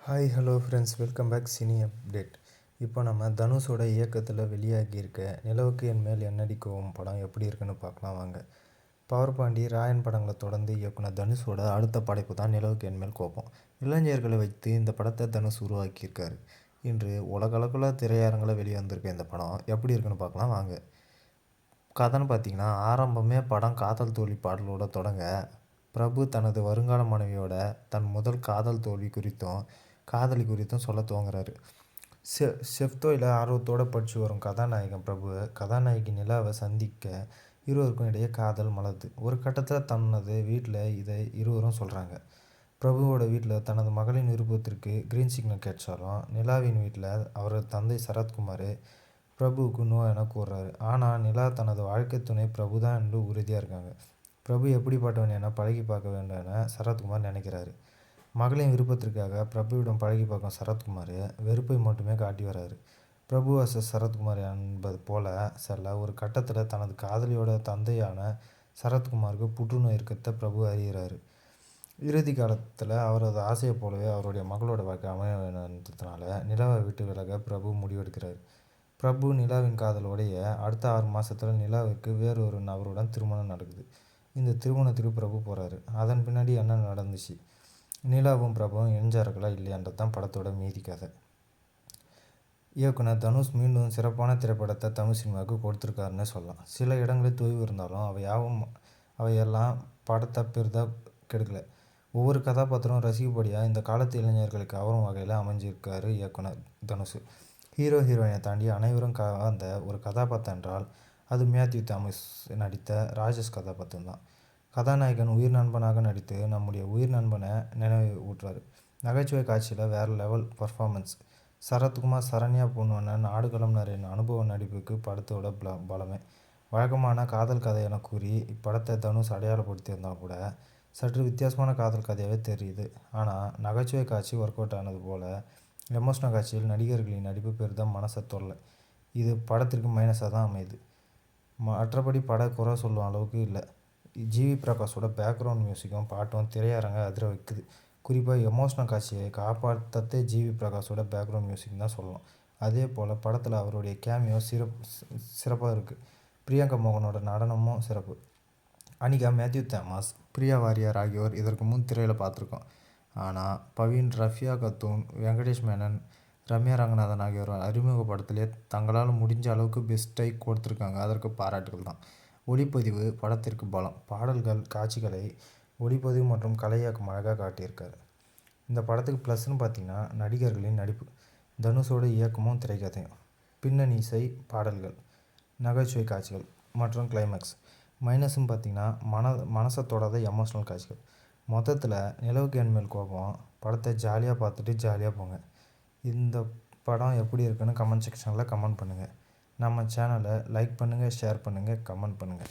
Hi hello friends, welcome back cine update. இப்போ நம்ம தனுஷோட இயக்கத்தில் வெளியாகியிருக்க நிலவுக்கு என் மேல் என்னடி கோவம் படம் எப்படி இருக்குன்னு பார்க்கலாம் வாங்க. பவர் பாண்டி, ராயன் படங்களை தொடர்ந்து இயக்குனர் தனுஷோட அடுத்த படைப்பு தான் நிலவுக்கு என் மேல் கோபம். இளைஞர்களை வைத்து இந்த படத்தை தனுஷ் உருவாக்கியிருக்காரு. இன்று உலகளவில் திரையரங்கில் வெளிவந்திருக்க இந்த படம் எப்படி இருக்குன்னு பார்க்கலாம் வாங்க. கதைன்னு பார்த்தீங்கன்னா, ஆரம்பமே படம் காதல் தோல்வி பாடலோட தொடங்க, பிரபு தனது வருங்கால மனைவியோட தன் முதல் காதல் தோல்வி குறித்தும் காதலி குறித்தும் சொல்ல துவங்குறாரு. செஃப் தொழில ஆர்வத்தோடு படித்து வரும் கதாநாயகன் பிரபு கதாநாயகி நிலாவை சந்திக்க இருவருக்கும் இடையே காதல் மலருது. ஒரு கட்டத்தில் தனது வீட்டில் இதை இருவரும் சொல்கிறாங்க. பிரபுவோட வீட்டில் தனது மகளின் விருப்பத்திற்கு கிரீன் சிக்னல் கிடைச்சாலும், நிலாவின் வீட்டில் அவரது தந்தை சரத்குமார் பிரபுவுக்கு நோ என கூறுறாரு. ஆனால் நிலா தனது வாழ்க்கை துணை பிரபு தான் என்று உறுதியாக இருக்காங்க. பிரபு எப்படிப்பட்டவன் என பழகி பார்க்க வேண்டும் என சரத்குமார் நினைக்கிறாரு. மகளின் விருப்பத்திற்காக பிரபுவிடம் பழகி பார்க்கும் சரத்குமார் வெறுப்பை மட்டுமே காட்டி வராரு. பிரபு வர்சஸ் சரத்குமார் என்பது போல செல்ல, ஒரு கட்டத்தில் தனது காதலியோட தந்தையான சரத்குமாருக்கு புற்றுநோய் இருக்கிறத பிரபு அறிகிறாரு. இறுதி காலத்தில் அவரது ஆசையை போலவே அவருடைய மகளோட வாழ்க்கை அமைய வேணுன்றதுனால நிலாவை விட்டு விலக பிரபு முடிவெடுக்கிறார். பிரபு நிலாவின் காதலோடைய அடுத்த 6 மாதத்தில் நிலாவுக்கு வேறொரு நபருடன் திருமணம் நடக்குது. இந்த திருமணத்துக்கு பிரபு போகிறாரு. அதன் பின்னாடி என்ன நடந்துச்சு, நிலாவும் பிரபுவும் இணைஞ்சார்களா இல்லையான்றது தான் படத்தோட மீதி கதை. இயக்குனர் தனுஷ் மீண்டும் சிறப்பான திரைப்படத்தை தமிழ் சினிமாவுக்கு கொடுத்துருக்காருன்னு சொல்லலாம். சில இடங்களில் தொய்வு இருந்தாலும் அவையெல்லாம் படத்தை பெரிதாக கெடுக்கலை. ஒவ்வொரு கதாபாத்திரம் ரசிக்கப்படியாக இந்த காலத்து இளைஞர்களை கவரும் வகையில் அமைஞ்சிருக்காரு இயக்குனர் தனுஷ். ஹீரோ ஹீரோயினை தாண்டி அனைவரும் கவர்ந்த ஒரு கதாபாத்திரம் என்றால் அது மேத்யூ தாமஸ் நடித்த ராஜேஷ் கதாபாத்திரம் தான். கதாநாயகன் உயிர் நண்பனாக நடித்து நம்முடைய உயிர் நண்பனை நினைவு ஊட்டுறாரு. நகைச்சுவை காட்சியில் வேறு லெவல் பர்ஃபார்மன்ஸ். சரத்குமார், சரண்யா பொன்வண்ணன் ஆடுகளம் நிறைய அனுபவ நடிப்புக்கு படத்தோட பலமே. வழக்கமான காதல் கதை என கூறி இப்படத்தை தனுஷ் அடையாளப்படுத்தியிருந்தால் கூட சற்று வித்தியாசமான காதல் கதையாகவே தெரியுது. ஆனால் நகைச்சுவை காட்சி ஒர்க் அவுட் ஆனது போல் எமோஷனல் காட்சியில் நடிகர்களின் நடிப்பு பெரிதும் மனசை தொல்லை. இது படத்திற்கு மைனஸாக தான் அமையுது. மற்றபடி பட குறை சொல்லும் அளவுக்கு இல்லை. ஜிவி பிரகாஷோட பேக்ரவுண்ட் மியூசிக்கும் பாட்டும் திரையரங்கை அதிர வைக்குது. குறிப்பாக எமோஷனல் காட்சியை காப்பாற்றத்தே ஜிவி பிரகாஷோட பேக்ரவுண்ட் மியூசிக் தான் சொல்லலாம். அதே போல் படத்தில் அவருடைய கேமியோ சிறப்பாக இருக்குது. பிரியங்கா மோகனோட நடனமும் சிறப்பு. அனிகா, மேத்யூ தாமஸ், பிரியா வாரியர் ஆகியோர் இதற்கு முன் திரையில் பார்த்துருக்கோம். ஆனால் பவீன், ரஃபியா கத்தூன், வெங்கடேஷ் மேனன், ரம்யா ரங்கநாதன் ஆகியோர் அறிமுக படத்திலே தங்களால் முடிஞ்ச அளவுக்கு பெஸ்ட்டை கொடுத்துருக்காங்க. அதற்கு பாராட்டுகள் தான். ஒளிப்பதிவு படத்திற்கு பலம். பாடல்கள், காட்சிகளை ஒளிப்பதிவு மற்றும் கலையாக்கம் அழகாக காட்டியிருக்காரு. இந்த படத்துக்கு ப்ளஸ்ன்னு பார்த்தீங்கன்னா, நடிகர்களின் நடிப்பு, தனுஷோட இயக்கமும் திரைக்கதையும், பின்னணி இசை, பாடல்கள், நகைச்சுவை காட்சிகள் மற்றும் கிளைமேக்ஸ். மைனஸ்ன்னு பார்த்தீங்கன்னா, மனசை தொடாத எமோஷனல் காட்சிகள். மொத்தத்தில் நிலவுக்கு என் மேல் கோபம் படத்தை ஜாலியாக பார்த்துட்டு ஜாலியாக போங்க. இந்த படம் எப்படி இருக்குன்னு கமெண்ட் செக்ஷனில் கமெண்ட் பண்ணுங்கள். நம்ம சேனலை லைக் பண்ணுங்கள், ஷேர் பண்ணுங்கள், கமெண்ட் பண்ணுங்கள்.